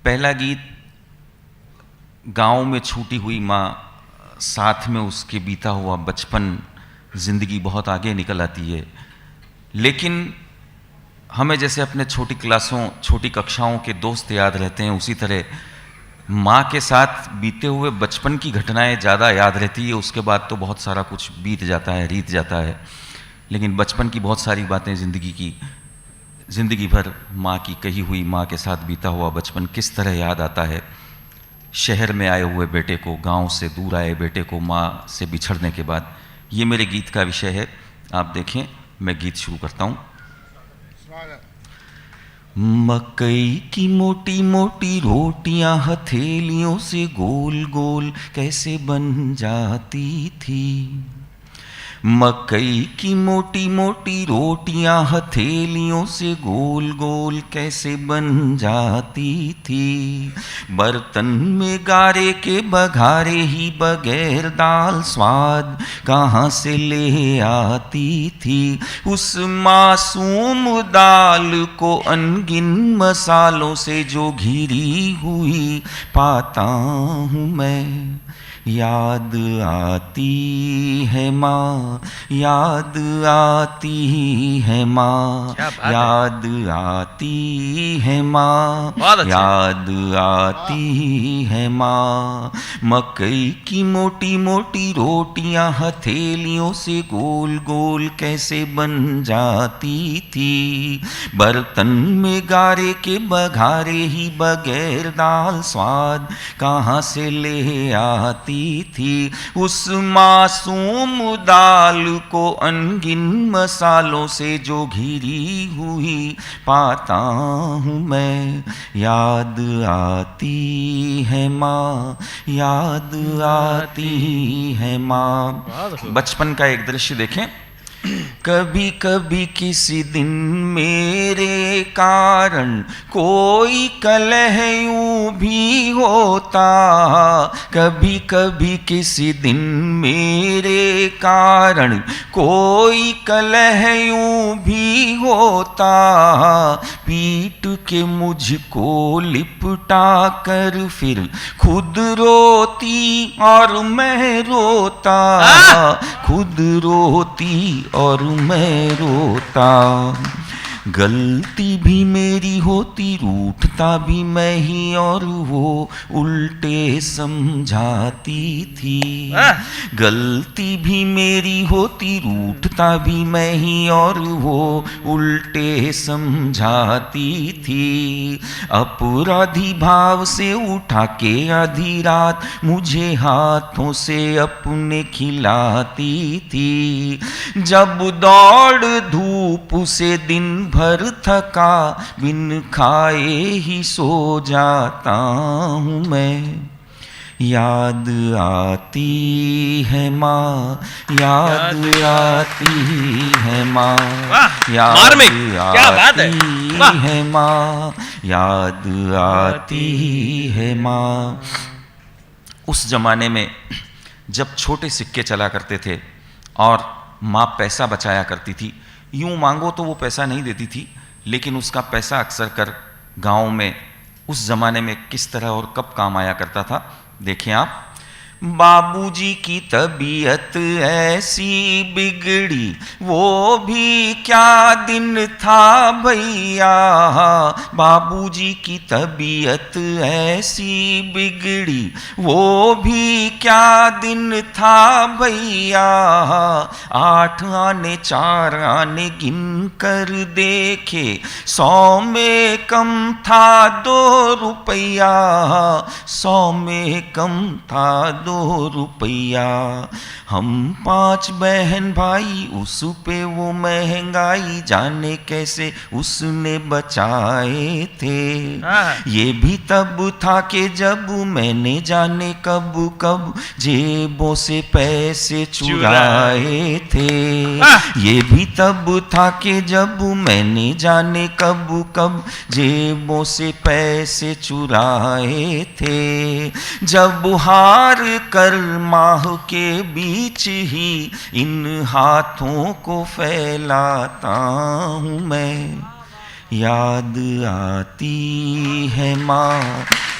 पहला गीत गांव में छूटी हुई माँ, साथ में उसके बीता हुआ बचपन, ज़िंदगी बहुत आगे निकल आती है। लेकिन हमें जैसे अपने छोटी क्लासों, छोटी कक्षाओं के दोस्त याद रहते हैं, उसी तरह माँ के साथ बीते हुए बचपन की घटनाएं ज़्यादा याद रहती है। उसके बाद तो बहुत सारा कुछ बीत जाता है, रीत जाता है, लेकिन बचपन की बहुत सारी बातें ज़िंदगी भर माँ की कही हुई, माँ के साथ बीता हुआ बचपन किस तरह याद आता है। शहर में आए हुए बेटे को, गांव से दूर आए बेटे को माँ से बिछड़ने के बाद, ये मेरे गीत का विषय है। आप देखें, मैं गीत शुरू करता हूँ। मकई की मोटी मोटी रोटियां हथेलियों से गोल गोल कैसे बन जाती थी। मकई की मोटी मोटी रोटियां हथेलियों से गोल गोल कैसे बन जाती थी। बर्तन में गारे के बघारे ही बगैर दाल स्वाद कहाँ से ले आती थी। उस मासूम दाल को अनगिन मसालों से जो घिरी हुई पाता हूँ मैं। याद आती है माँ, याद आती है माँ, याद आती है माँ, याद आती है माँ। मकई की मोटी मोटी रोटियां हथेलियों से गोल गोल कैसे बन जाती थी। बर्तन में गारे के बघारे ही बगैर दाल स्वाद कहाँ से ले आती थी। उस मासूम दाल को अनगिन मसालों से जो घिरी हुई पाता हूँ मैं। याद आती है माँ, याद आती है माँ। बचपन का एक दृश्य देखें। कभी कभी किसी दिन मेरे कारण कोई कलह यूं भी होता। कभी कभी किसी दिन मेरे कारण कोई कलह यूं भी होता। पीट के मुझको लिपटा कर फिर खुद रोती और मैं रोता। खुद रोती और मैं रोता। गलती भी मेरी होती, रूठता भी मैं ही और वो उल्टे समझाती थी। गलती भी मेरी होती, रूठता भी मैं ही और वो उल्टे समझाती थी। अपराधी भाव से उठा के आधी रात मुझे हाथों से अपने खिलाती थी। जब दौड़ धूप से दिन भर थका बिन खाए ही सो जाता हूँ मैं। याद आती है माँ, याद आती है माँ, याद आती है माँ, याद आती है माँ। उस जमाने में जब छोटे सिक्के चला करते थे और माँ पैसा बचाया करती थी, यूं मांगो तो वो पैसा नहीं देती थी, लेकिन उसका पैसा अक्सर कर गांव में उस जमाने में किस तरह और कब काम आया करता था, देखें आप। बाबूजी की तबीयत ऐसी बिगड़ी, वो भी क्या दिन था भैया। बाबूजी की तबीयत ऐसी बिगड़ी, वो भी क्या दिन था भैया। 8 आने 4 आने गिन कर देखे, 100 में कम था 2 रुपया। 100 में कम था 2 रुपया। हम 5 बहन भाई, उस पे वो महंगाई जाने कैसे उसने बचाए थे। ये भी तब था कि जब मैंने जाने कब कब जेबों से पैसे चुराए थे। ये भी तब था कि जब मैंने जाने कब कब जेबों से पैसे चुराए थे। जब हार कर माह के बीच ही इन हाथों को फैलाता हूँ मैं। याद आती है माँ,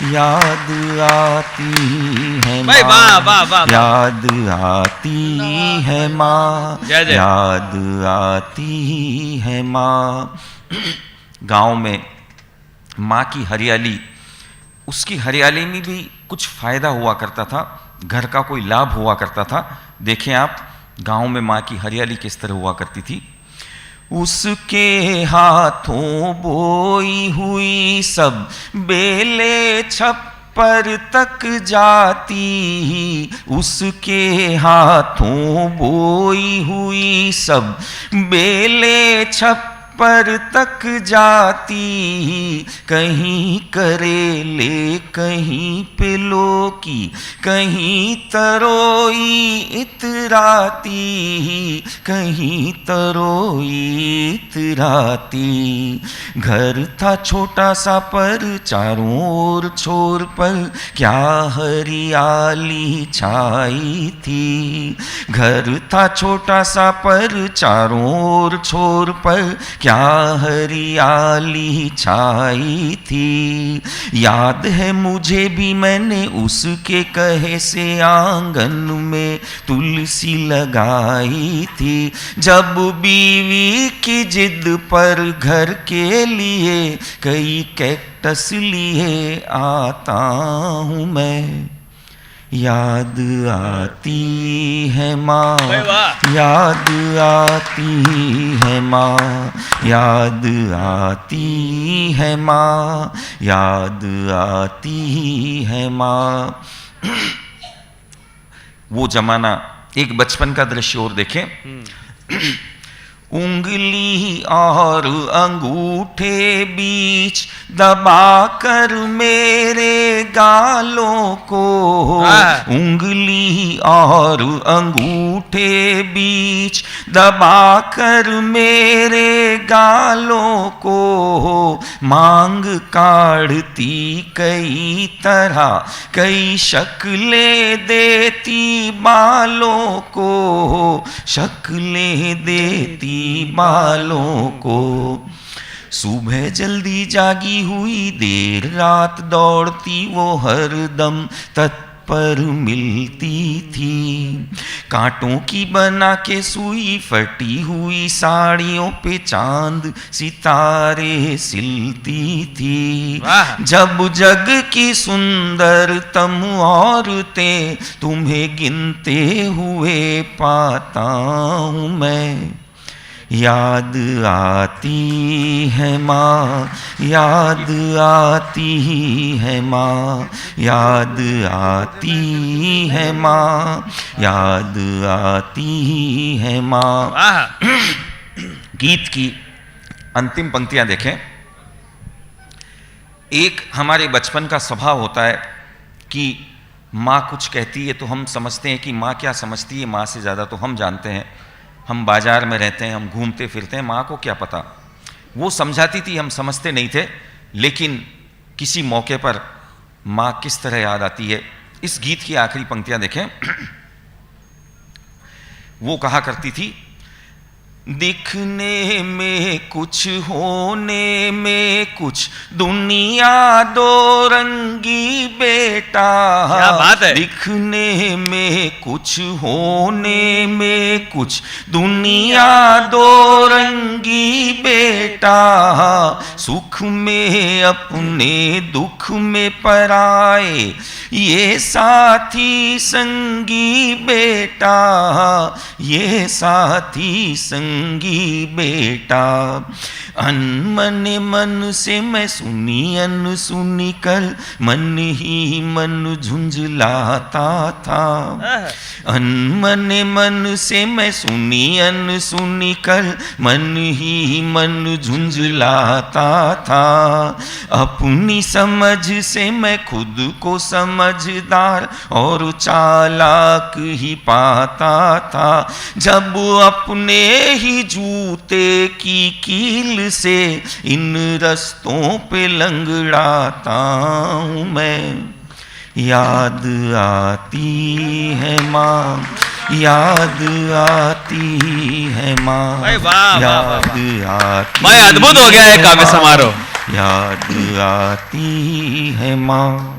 याद आती है भाई, वाह वाह वाह वाह। याद आती है माँ, जय जय। याद आती है माँ। गांव में माँ की हरियाली, उसकी हरियाली में भी कुछ फायदा हुआ करता था, घर का कोई लाभ हुआ करता था। देखें आप, गांव में माँ की हरियाली किस तरह हुआ करती थी। उसके हाथों बोई हुई सब बेले छप्पर तक जाती, उसके हाथों बोई हुई सब बेले छप्पर तक जाती, कहीं करेले कहीं पिलो की, कहीं तरोई इतराती, कहीं तरोई इतराती। घर था छोटा सा पर चारों ओर छोर पर क्या हरियाली छाई थी। घर था छोटा सा पर चारों ओर छोर पर क्या हरियाली छाई थी। याद है मुझे भी, मैंने उसके कहे से आंगन में तुलसी लगाई थी। जब बीवी की जिद पर घर के लिए कई कैक्टस लिए आता हूँ मैं। याद आती है माँ, याद आती है माँ, याद आती है माँ, याद आती है माँ। वो जमाना, एक बचपन का दृश्य और देखें। उंगली और अंगूठे बीच दबाकर मेरे गालों को, उंगली और अंगूठे बीच दबाकर मेरे गालों को, मांग काढ़ती कई तरह कई शक्लें देती बालों को, शक्लें देती बालों को। सुबह जल्दी जागी हुई देर रात दौड़ती वो हरदम तत्पर मिलती थी। कांटों की बना के सुई फटी हुई साड़ियों पे चांद सितारे सिलती थी। जब जग की सुंदरतम औरतें तुम्हें गिनते हुए पाता हूँ मैं। याद आती है माँ, याद आती है माँ, याद आती है माँ, याद आती है माँ। गीत की अंतिम पंक्तियां देखें। एक हमारे बचपन का स्वभाव होता है कि माँ कुछ कहती है तो हम समझते हैं कि माँ क्या समझती है, माँ से ज़्यादा तो हम जानते हैं। हम बाजार में रहते हैं, हम घूमते फिरते हैं, माँ को क्या पता। वो समझाती थी, हम समझते नहीं थे, लेकिन किसी मौके पर माँ किस तरह याद आती है। इस गीत की आखिरी पंक्तियां देखें। वो कहा करती थी, दिखने में कुछ होने में कुछ, दुनिया दो रंगी बेटा। क्या बात है। दिखने में कुछ होने में कुछ, दुनिया दो रंगी बेटा। सुख में अपने दुख में पराए, ये साथी संगी बेटा, ये साथी संगी बेटा। अनमन मन से मैं सुनी अनसुनी कर, मन ही मन झुंझलाता था। अनमन मन से मैं सुनी अनसुनी कर, मन ही मन झुंझलाता था। अपनी समझ से मैं खुद को समझदार और चालाक ही पाता था। जब अपने ही जूते की कील से इन रस्तों पे लंगड़ाता हूँ मैं। याद आती है माँ, याद आती है माँ, याद आती। भाई अद्भुत हो गया है काव्य समारोह। याद आती है माँ।